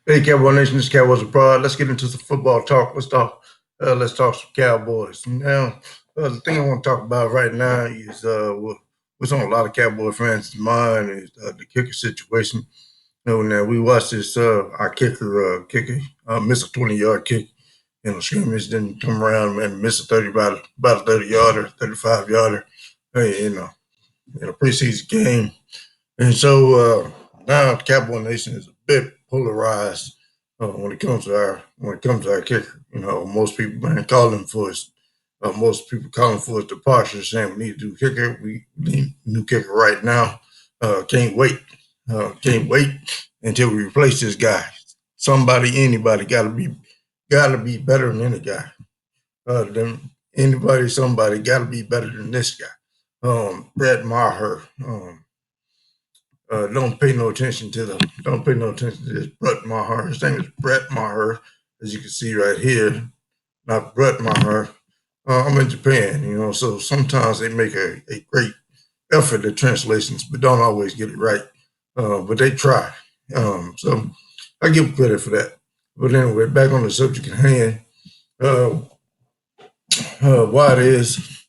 Hey, Cowboy Nation, this is Cowboys Abroad. Let's get into some football talk. Let's talk some Cowboys. Now, the thing I want to talk about right now is what's on a lot of Cowboy fans' mind is the kicker situation. Now we watched this our kicker miss a 20-yard kick in a scrimmage, then come around and miss a 30 about a 30-yarder, 35-yarder in a preseason game. And so now Cowboy Nation is a bit polarized when it comes to our kicker. Most people been calling for us. Most people calling for his departure, saying we need to do kicker. We need a new kicker right now. Can't wait. Can't wait until we replace this guy. Anybody gotta be better than any guy. Than anybody, somebody gotta be better than this guy. Brett Maher. Don't pay no attention to this Brett Maher. His name is Brett Maher, as you can see right here, not Brett Maher. I'm in Japan, so sometimes they make a great effort at translations, but don't always get it right. But they try. So I give them credit for that. But anyway, back on the subject at hand, uh, why it is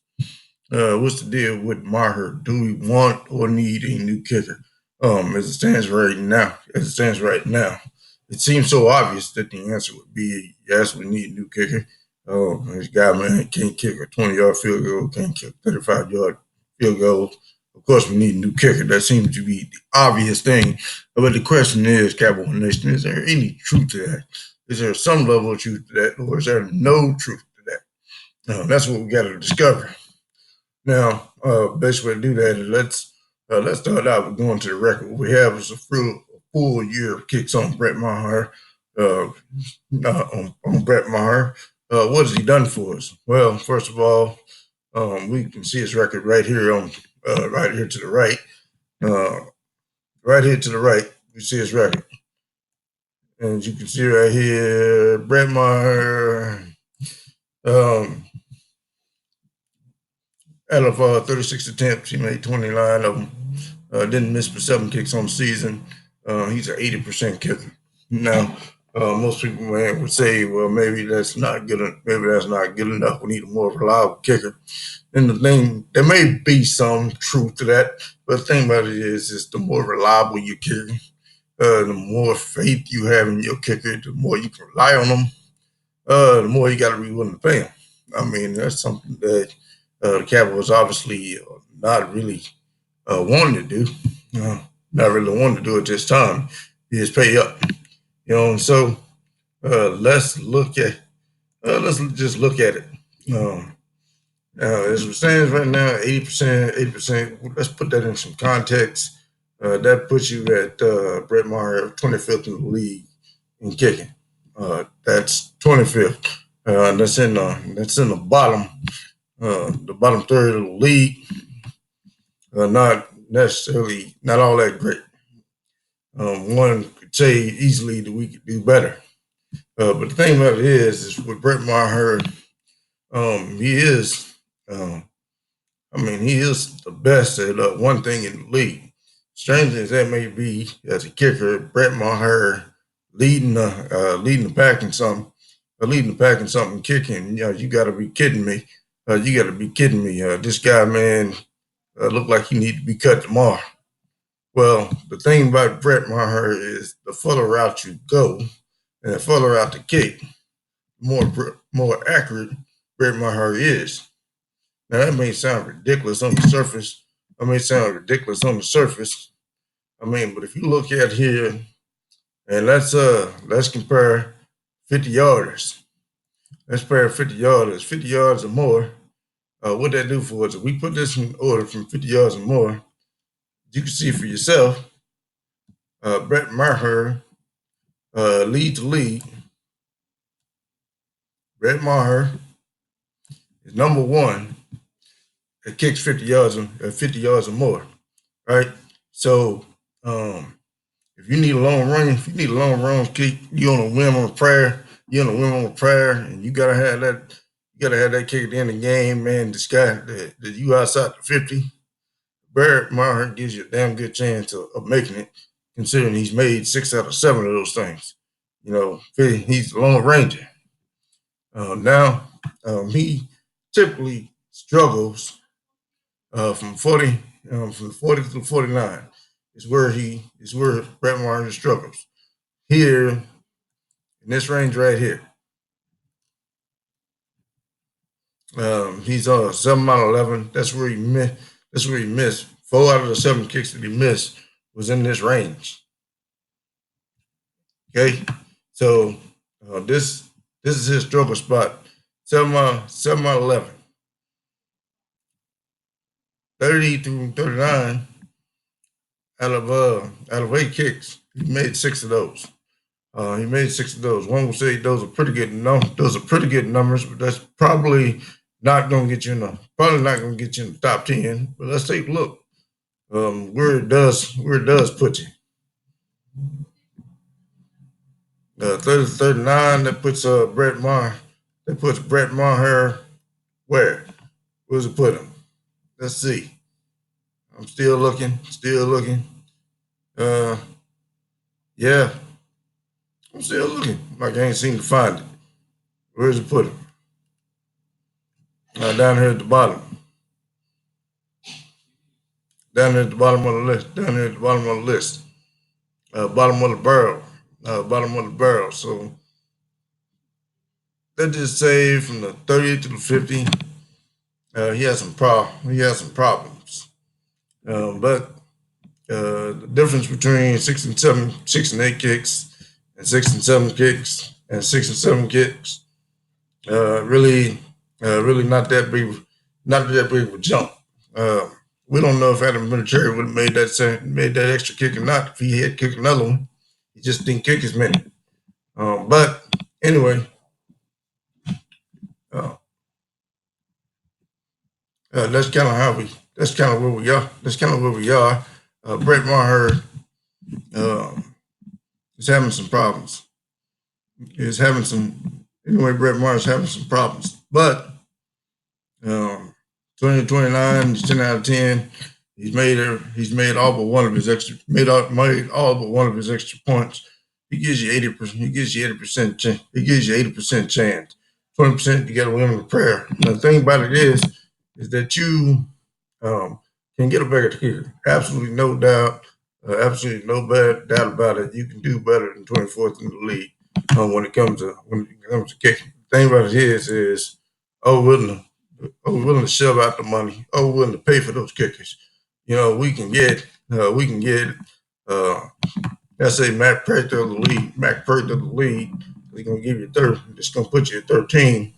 what's the deal with Maher? Do we want or need a new kicker? As it stands right now, it seems so obvious that the answer would be yes, we need a new kicker. Oh, this guy, man, can't kick a 20-yard field goal, can't kick a 35-yard field goal. Of course, we need a new kicker. That seems to be the obvious thing. But the question is, Cowboy Nation, is there any truth to that? Is there some level of truth to that, or is there no truth to that? That's what we got to discover. Now, best way to do that is let's start out with going to the record. What we have is a full year of kicks on Brett Maher. Uh, on Brett Maher. What has he done for us? Well, first of all, we can see his record right here to the right. Uh, right here to the right, we see his record, and as you can see right here, Brett Maher. Um, Out of 36 attempts, he made 29 of them. Didn't miss but 7 kicks on the season. He's an 80% kicker. Now, most people would say, well, maybe that's not good. Maybe that's not good enough. We need a more reliable kicker. And the thing, there may be some truth to that, but the thing about it is the more reliable your kicker, the more faith you have in your kicker, the more you can rely on them, the more you got to be willing to pay them. I mean, that's something that the Cowboys obviously not really wanting to do. Uh, Not really wanting to do it this time. Is pay up. And so let's just look at it. Um, as it stands right now, 80%, 80%. Let's put that in some context. That puts you at Brett Maher, 25th in the league in kicking. That's 25th. That's in the bottom third of the league. Not all that great. One could say easily that we could do better. But the thing about it is with Brett Maher, he is, um, he is the best at one thing in the league. Strange as that may be, as a kicker, Brett Maher leading the pack in something, kicking. You got to be kidding me. You got to be kidding me. This guy, man, looked like he need to be cut tomorrow. Well, the thing about Brett Maher is the further out you go, and the further out the kick, more accurate Brett Maher is. Now that may sound ridiculous on the surface. But if you look at here and let's compare 50 yarders. Let's compare 50 yarders, 50 yards or more. What that do for us? If we put this in order from 50 yards or more, you can see for yourself. Brett Maher lead to lead. Brett Maher is number one. It kicks 50 yards or more, right? So if you need a long run kick, you on a whim on a prayer, and you gotta have that. You gotta have that kick at the end of the game, man. This guy that you outside the 50, Barrett Maher gives you a damn good chance of making it, considering he's made 6 out of 7 of those things. He's a Lone Ranger. Now he typically struggles from 40, from 40 to 49 is where Brett Maher struggles. Here in this range right here, he's 7 out of 11. That's where he missed. That's where he missed. 4 out of the 7 kicks that he missed was in this range. Okay, so this is his struggle spot. 7 out of 11. 30 through 39 out of 8 kicks, he made 6 of those. He made 6 of those. One would say those are pretty good. Those are pretty good numbers, but that's probably not going to get you in the top 10. But let's take a look where it does put you. 30 to 39. That puts Brett Maher. That puts Brett Maher where? Where does it put him? Let's see. I'm still looking. Still looking. Yeah, I'm still looking. Like I ain't seem to find it. Where's it put him? Down here at the bottom. Down here at the bottom of the list. Down here at the bottom of the list. Bottom of the barrel. Bottom of the barrel. So that just say from the 30 to the 50. He has some problems. But the difference between 6 and 8 kicks, and 6 and 7 kicks, and 6 and 7 kicks, really not that big of a jump. We don't know if Adam Vinatieri would have made that extra kick or not if he had kicked another one. He just didn't kick as many. But anyway, uh, that's kind of where we are. That's kind of where we are. Brett Maher is having some problems. Brett Maher is having some problems. But 20 to 29, he's 10 out of 10. He's made all but one of his extra points. He gives you 80%. He gives you 80%. He gives you 80% chance. 20% you got to win with prayer. Now, the thing about it is that you can get a better kicker. Absolutely no doubt. Absolutely no doubt about it. You can do better than 24th in the league when it comes to kicking. The thing about it is willing to shove out the money. Willing to pay for those kickers. We can get let's say Matt Prater of the league. Matt Prater of the league. He's gonna give you It's gonna put you at 13.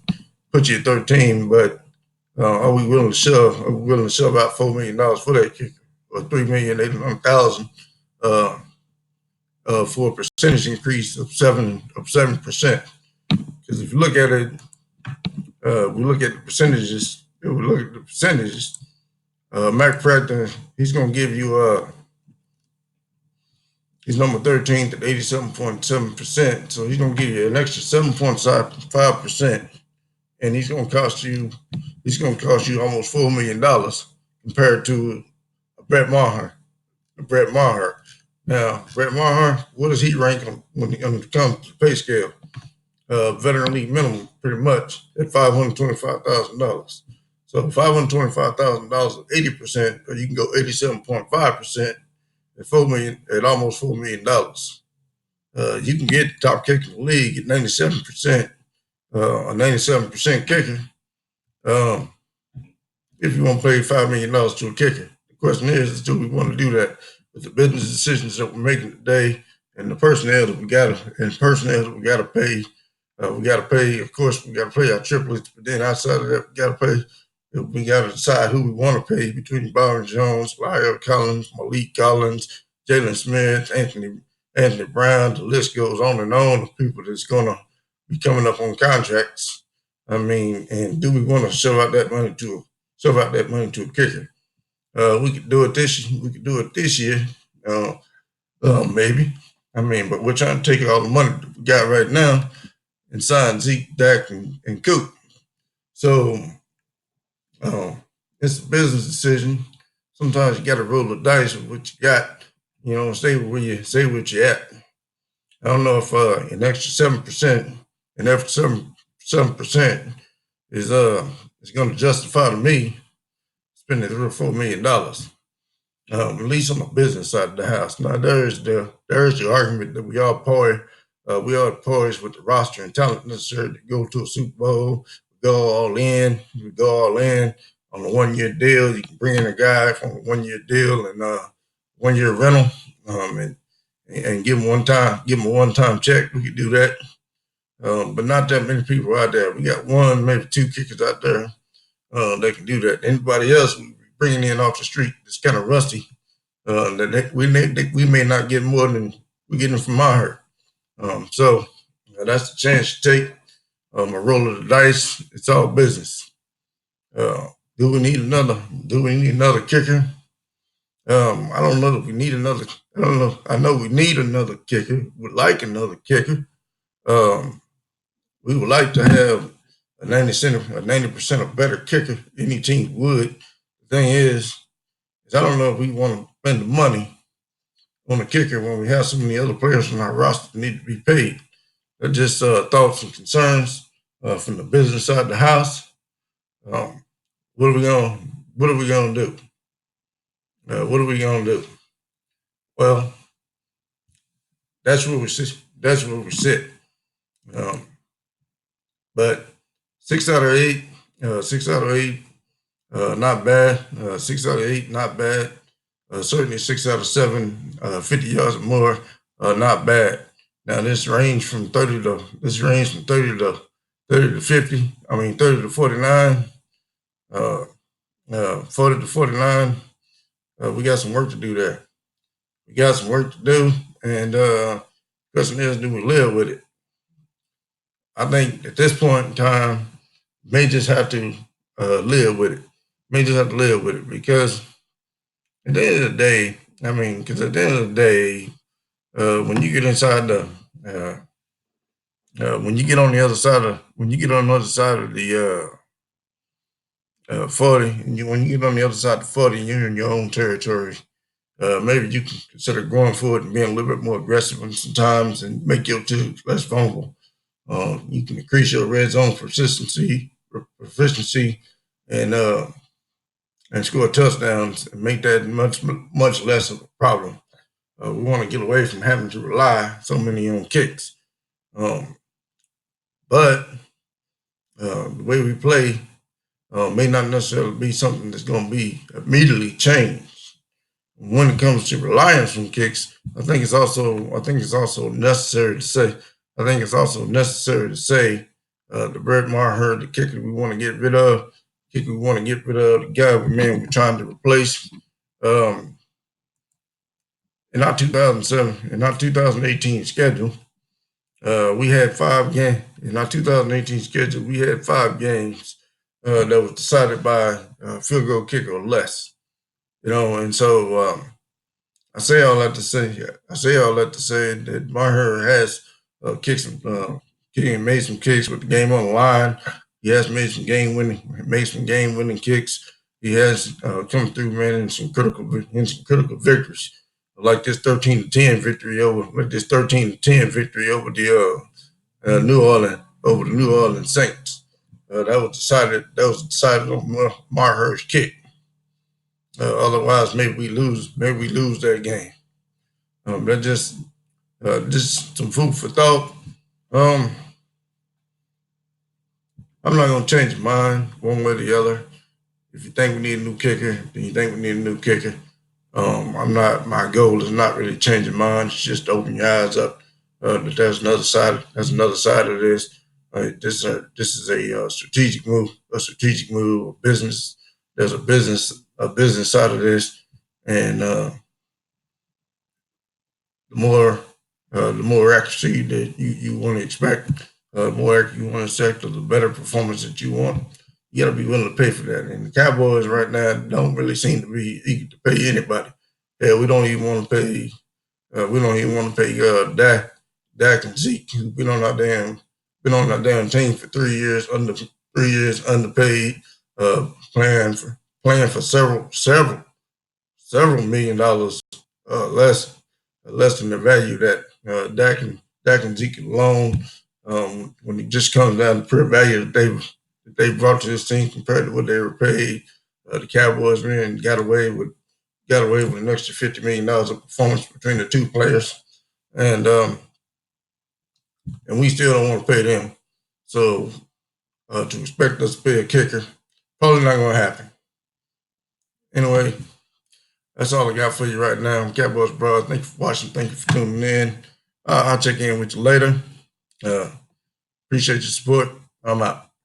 But are we willing to shove? Are we willing to shove out $4 million for that kicker, or $3,800,000 for a percentage increase of 7%? Because if you look at it, we look at the percentages. Mac Prater, he's going to give you he's number 13 at 87.7%. So he's going to give you an extra 7.5%, and he's going to cost you almost $4 million compared to Brett Maher. Now, Brett Maher, what does he rank when it comes to the pay scale? Veteran league minimum, pretty much at $525,000. So $525,000 at 80%, or you can go 87.5% at almost $4 million. You can get the top kicker in the league at 97%, a 97% kicker. If you want to pay $5 million to a kicker, the question is do we want to do that with the business decisions that we're making today and the personnel that we got to pay? We got to pay, of course, we got to pay our triplets, but then outside of that, we got to decide who we want to pay between Byron Jones, Lyle Collins, Malik Collins, Jalen Smith, Anthony Brown. The list goes on and on of people that's going to be coming up on contracts. And do we want to shove out that money to a kicker? We could do it this year. Maybe. But we're trying to take all the money that we got right now and sign Zeke, Dak, and Coop. So it's a business decision. Sometimes you got to roll the dice with what you got. Stay where you're at. I don't know if an extra 7%, an extra 7% is going to justify to me spending $3 or $4 million. At least on the business side of the house. Now there's the argument that we are poised with the roster and talent necessary to go to a Super Bowl. We go all in on a 1 year deal. You can bring in a guy from a 1 year deal and 1 year rental, and give him a one time check. We could do that, but not that many people out there. We got one, maybe two kickers out there that can do that. Anybody else we bringing in off the street that's kind of rusty, we may not get more than we getting from Maher. So that's the chance you take. A roll of the dice. It's all business. Uh, do we need another? Do we need another kicker? I don't know if we need another. I don't know. I know we need another kicker. Would like another kicker. Um, we would like to have a 90% or better kicker. Any team would. The thing is I don't know if we want to spend the money on a kicker when we have so many other players on our roster that need to be paid. They're just thoughts and concerns from the business side of the house. Um, what are we going? What are we going to do? What are we going to do? Well, that's where we sit. That's where we sit. Um, but 6 out of 8, 6 out of 8, not bad. 6 out of 8, not bad. Certainly 6 out of 7, 50 yards or more, not bad. Now this range from 30 to 50. I mean 30 to 49, 40 to 49. We got some work to do there. We got some work to do, and question is, do we live with it? I think at this point in time, may just have to live with it. May just have to live with it because at the end of the day, because at the end of the day, when you get inside when you get on the other side of the 40, and when you get on the other side of 40, and you're in your own territory. Maybe you can consider going forward and being a little bit more aggressive sometimes and make your team less vulnerable. You can increase your red zone proficiency, and score touchdowns and make that much less of a problem. We want to get away from having to rely so many on kicks. But the way we play may not necessarily be something that's going to be immediately changed. When it comes to reliance on kicks, I think it's also necessary to say. I think it's also necessary to say the Brett Maher, the kicker we want to get rid of, the guy we're trying to replace. In our 2018 schedule, we had 5 games. In our 2018 schedule, we had 5 games that was decided by field goal kick or less. And so I say all that to say that Maher has made some kicks with the game on the line. He has made some game winning kicks. He has come through, man, in some critical victories, like this 13-10 victory over the New Orleans Saints. That was decided on Maher's kick. Otherwise, maybe we lose that game. That's just some food for thought. I'm not gonna change my mind one way or the other. If you think we need a new kicker, then you think we need a new kicker. I'm not. My goal is not really changing minds. It's just to open your eyes up that there's another side. There's another side of this. This is a strategic move. A strategic move. A business. There's a business side of this, and the more accuracy that you want to expect, the more accuracy you want to expect, the better performance that you want. You got to be willing to pay for that. And the Cowboys right now don't really seem to be eager to pay anybody. Yeah, we don't even want to pay. We don't even want to pay Dak and Zeke. Been on our damn team for 3 years, underpaid, playing for several $1 million less than the value that Dak Dak and Zeke alone. When it just comes down to pure value that they brought to this team compared to what they were paid, the Cowboys ran got away with an extra $50 million of performance between the two players, and and we still don't want to pay them. So to expect us to pay a kicker, probably not going to happen. Anyway, that's all I got for you right now. Cowboys Bros, thank you for watching. Thank you for tuning in. I'll check in with you later. Uh, Appreciate your support. I'm out.